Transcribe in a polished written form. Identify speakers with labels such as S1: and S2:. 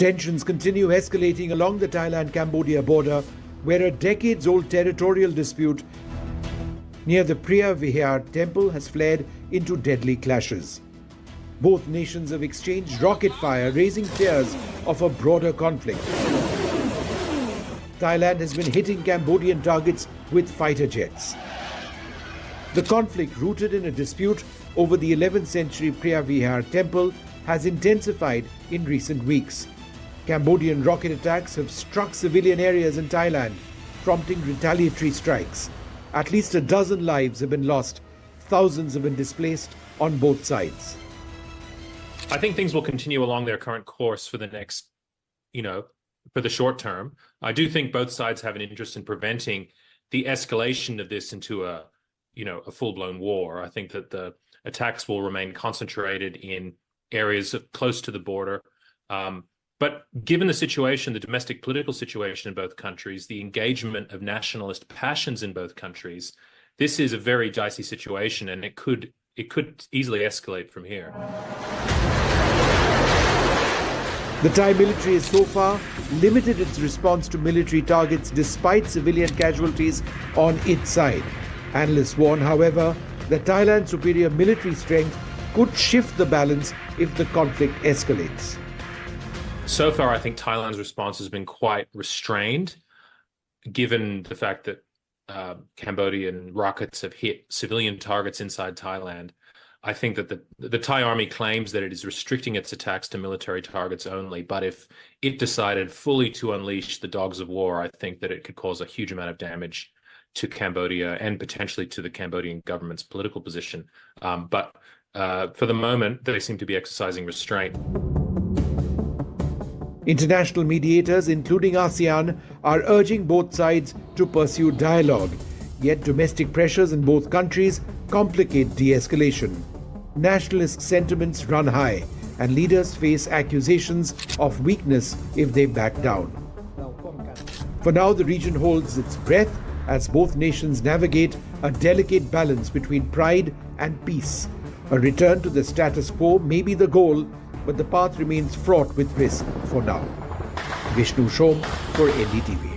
S1: Tensions continue escalating along the Thailand-Cambodia border, where a decades-old territorial dispute near the Preah Vihear temple has flared into deadly clashes. Both nations have exchanged rocket fire, raising fears of a broader conflict. Thailand has been hitting Cambodian targets with fighter jets. The conflict, rooted in a dispute over the 11th century Preah Vihear temple, has intensified in recent weeks. Cambodian rocket attacks have struck civilian areas in Thailand, prompting retaliatory strikes. At least a dozen lives have been lost. Thousands have been displaced on both sides.
S2: I think things will continue along their current course for the next, for the short term. I do think both sides have an interest in preventing the escalation of this into a full-blown war. I think that the attacks will remain concentrated in areas close to the border. But given the situation, the domestic political situation in both countries, the engagement of nationalist passions in both countries, this is a very dicey situation, and it could easily escalate from here.
S1: The Thai military has so far limited its response to military targets despite civilian casualties on its side. Analysts warn, however, that Thailand's superior military strength could shift the balance if the conflict escalates.
S2: So far, I think Thailand's response has been quite restrained, given the fact that Cambodian rockets have hit civilian targets inside Thailand. I think that the Thai army claims that it is restricting its attacks to military targets only, but if it decided fully to unleash the dogs of war, I think that it could cause a huge amount of damage to Cambodia and potentially to the Cambodian government's political position. But for the moment, they seem to be exercising restraint.
S1: International mediators, including ASEAN, are urging both sides to pursue dialogue. Yet domestic pressures in both countries complicate de-escalation. Nationalist sentiments run high, and leaders face accusations of weakness if they back down. For now, the region holds its breath as both nations navigate a delicate balance between pride and peace. A return to the status quo may be the goal, but the path remains fraught with risk for now. Vishnu Shom for NDTV.